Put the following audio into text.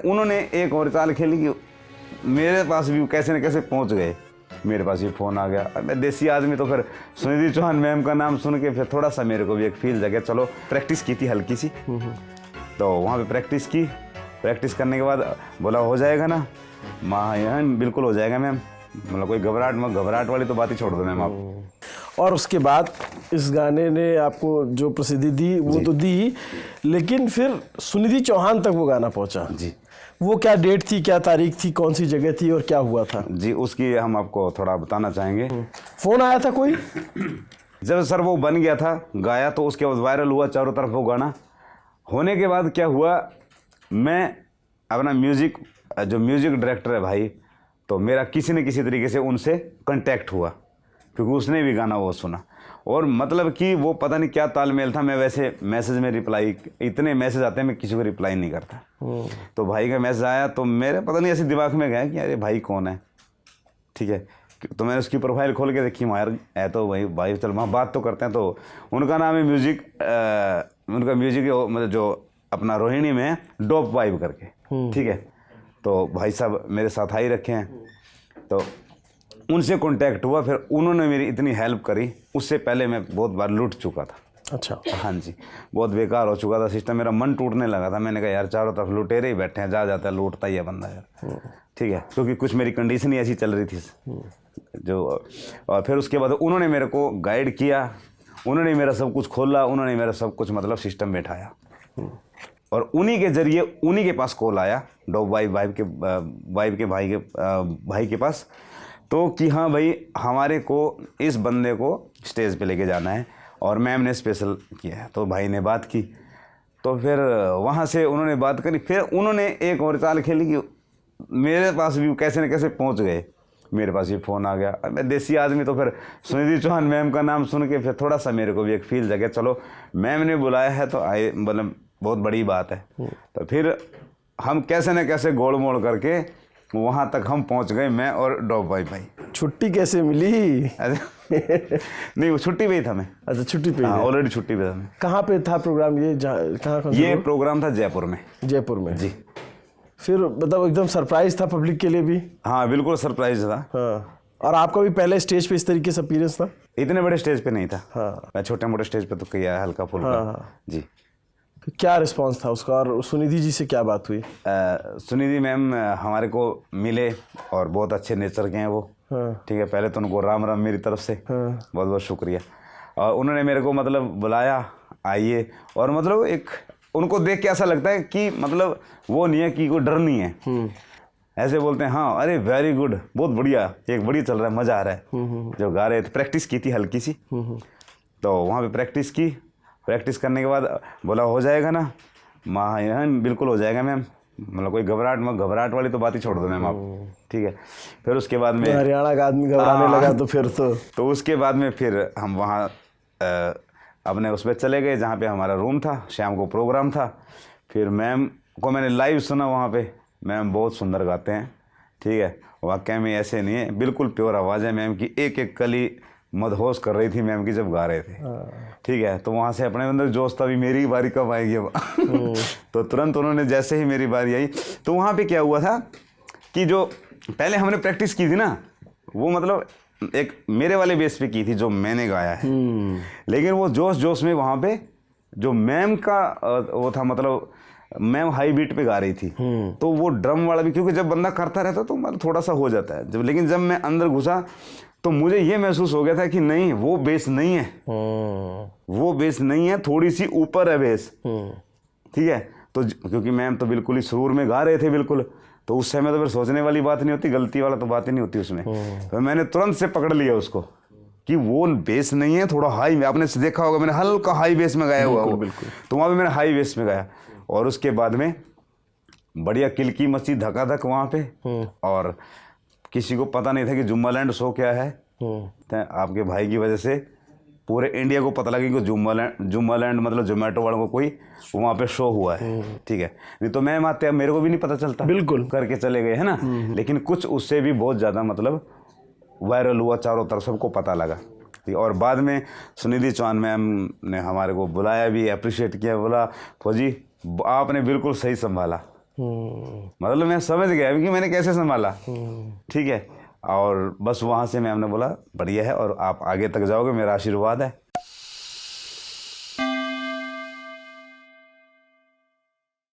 उन्होंने एक और चाल खेली कि मेरे पास भी कैसे न कैसे पहुंच गए, मेरे पास भी फ़ोन आ गया। मैं देसी आदमी तो फिर सुनिधि चौहान मैम का नाम सुन के फिर थोड़ा सा मेरे को भी एक फील जगह, चलो प्रैक्टिस की थी हल्की सी। तो वहाँ पे प्रैक्टिस की, प्रैक्टिस करने के बाद बोला हो जाएगा ना माँ, यहाँ बिल्कुल हो जाएगा मैम, मतलब कोई घबराहट वाली तो बात ही छोड़ दो मैम आप। और उसके बाद इस गाने ने आपको जो प्रसिद्धि दी वो तो दी, लेकिन फिर सुनिधि चौहान तक वो गाना पहुंचा जी। वो क्या डेट थी, क्या तारीख थी, कौन सी जगह थी और क्या हुआ था? जी उसकी हम आपको थोड़ा बताना चाहेंगे। फोन आया था कोई? जब सर वो बन गया था, गाया, तो उसके बाद वायरल हुआ चारों तरफ वो गाना। होने के बाद क्या हुआ, मैं अपना म्यूज़िक, जो म्यूज़िक डायरेक्टर है भाई, तो मेरा किसी न किसी तरीके से उनसे कांटेक्ट हुआ, क्योंकि उसने भी गाना वो सुना। और मतलब कि वो पता नहीं क्या तालमेल था। मैं वैसे मैसेज में रिप्लाई, इतने मैसेज आते हैं मैं किसी को रिप्लाई नहीं करता। तो भाई का मैसेज आया तो मेरे पता नहीं ऐसे दिमाग में गया कि अरे भाई कौन है, ठीक है। तो मैंने उसकी प्रोफाइल खोल के देखी, यार है तो वही भाई, चल वहाँ बात तो करते हैं। तो उनका नाम है म्यूजिक, उनका म्यूजिक मतलब जो अपना रोहिणी में है, डोप वाइब करके, ठीक है। तो भाई साहब मेरे साथ ही रखे हैं, तो उनसे कांटेक्ट हुआ। फिर उन्होंने मेरी इतनी हेल्प करी, उससे पहले मैं बहुत बार लूट चुका था। अच्छा। हाँ जी, बहुत बेकार हो चुका था सिस्टम, मेरा मन टूटने लगा था। मैंने कहा यार चारों तरफ लुटेरे ही बैठे हैं, जा जाता है लूटता ही है बंदा यार, ठीक है। क्योंकि कुछ मेरी कंडीशन ही ऐसी चल रही थी जो। और फिर उसके बाद उन्होंने मेरे को गाइड किया, उन्होंने मेरा सब कुछ खोला, उन्होंने मेरा सब कुछ मतलब सिस्टम बैठाया। और उन्हीं के जरिए उन्हीं के पास कॉल आया, डॉब वाइब के भाई के पास, तो कि हाँ भाई हमारे को इस बंदे को स्टेज पे लेके जाना है, और मैम ने स्पेशल किया है। तो भाई ने बात की, तो फिर वहाँ से उन्होंने बात करी, फिर उन्होंने एक और चाल खेली कि मेरे पास भी कैसे न कैसे पहुँच गए, मेरे पास भी फ़ोन आ गया। मैं देसी आदमी तो फिर सुनिधि चौहान मैम का नाम सुन के फिर थोड़ा सा मेरे को भी एक फील जगह, चलो मैम ने बुलाया है तो आए, मतलब बहुत बड़ी बात है। तो फिर हम कैसे न कैसे गोल मोड़ करके वहाँ तक हम पहुँच गए, मैं और डॉब भाई। छुट्टी कैसे मिली? नहीं वो छुट्टी पे ही था मैं। अच्छा छुट्टी पे? हाँ ऑलरेडी छुट्टी पे था मैं। कहाँ पे था प्रोग्राम ये? कहाँ? ये प्रोग्राम था जयपुर में। जयपुर में जी। फिर मतलब एकदम सरप्राइज था पब्लिक के लिए भी? हाँ बिल्कुल सरप्राइज था। हाँ। और आपका भी पहले स्टेज पे इस तरीके से अपीयरेंस था? इतने बड़े स्टेज पे नहीं था। हाँ। मैं छोटे मोटे स्टेज पे तो किया हल्का फुल्का। हाँ। जी। तो क्या रिस्पांस था उसका, और सुनिधि जी से क्या बात हुई? सुनिधि मैम हमारे को मिले और बहुत अच्छे नेचर के हैं वो। हाँ। ठीक है, पहले तो उनको राम राम मेरी तरफ से। हाँ। बहुत बहुत शुक्रिया। और उन्होंने मेरे को मतलब बुलाया, आइए, और मतलब एक उनको देख के ऐसा लगता है कि मतलब वो नहीं है कि कोई डर नहीं है, ऐसे बोलते हैं हाँ अरे वेरी गुड, बहुत बढ़िया, एक बढ़िया चल रहा है, मज़ा आ रहा है। जो गा रहे थे, प्रैक्टिस की थी हल्की सी, तो वहाँ पे प्रैक्टिस की। प्रैक्टिस करने के बाद बोला हो जाएगा ना माँ, यहाँ बिल्कुल हो जाएगा मैम, मतलब कोई घबराहट वाली तो बात ही छोड़ दो मैम आप, ठीक है। फिर उसके बाद में हरियाणा का आदमी घबराने लगा तो फिर तो उसके बाद में फिर हम वहाँ अपने उस पर चले गए जहाँ पे हमारा रूम था, शाम को प्रोग्राम था। फिर मैम को मैंने लाइव सुना वहाँ पे। मैम बहुत सुंदर गाते हैं, ठीक है, वाकई में ऐसे नहीं है, बिल्कुल प्योर आवाज़ है मैम की, एक एक कली मदहोश कर रही थी मैम की जब गा रहे थे, ठीक है। तो वहाँ से अपने अंदर जोश था भी मेरी बारी कब आएगी अब। तो तुरंत उन्होंने जैसे ही मेरी बारी आई, तो वहाँ पे क्या हुआ था कि जो पहले हमने प्रैक्टिस की थी ना, वो मतलब एक मेरे वाले बेस पे की थी जो मैंने गाया है, लेकिन वो जोश में वहाँ पे जो मैम का वो था, मतलब मैम हाई बीट पे गा रही थी, तो वो ड्रम वाला भी, क्योंकि जब बंदा करता रहता तो मतलब थोड़ा सा हो जाता है लेकिन जब मैं अंदर घुसा तो मुझे ये महसूस हो गया था कि नहीं वो बेस नहीं है, वो बेस नहीं है, थोड़ी सी ऊपर है बेस, ठीक है। तो क्योंकि मैम तो बिल्कुल ही सुरूर में गा रहे थे बिल्कुल, तो उस समय तो फिर सोचने वाली बात नहीं होती, गलती वाला तो बात ही नहीं होती उसमें। तो मैंने तुरंत से पकड़ लिया उसको कि वो बेस नहीं है, थोड़ा हाई, आपने देखा होगा मैंने हल्का हाई बेस में गाया हुआ वो, तो वहाँ पे मैंने हाई बेस में गाया। और उसके बाद में बढ़िया किलकी मची धकाधक वहाँ पे, और किसी को पता नहीं था कि जुम्मालैंड शो क्या है। आपके भाई की वजह से पूरे इंडिया को पता लगा कि जुम्मालैंड मतलब जोमेटो वालों को कोई वहाँ पे शो हुआ है, ठीक है। नहीं तो मैं आते मेरे को भी नहीं पता चलता, बिल्कुल करके चले गए है ना। लेकिन कुछ उससे भी बहुत ज़्यादा मतलब वायरल हुआ, चारों तरफ सबको पता लगा। और बाद में सुनिधि चौहान मैम ने हमारे को बुलाया भी, अप्रिशिएट किया, बोला फौजी आपने बिल्कुल सही संभाला, मतलब मैं समझ गया कि मैंने कैसे संभाला। ठीक है, और बस वहाँ से मैम ने बोला बढ़िया है और आप आगे तक जाओगे, मेरा आशीर्वाद है।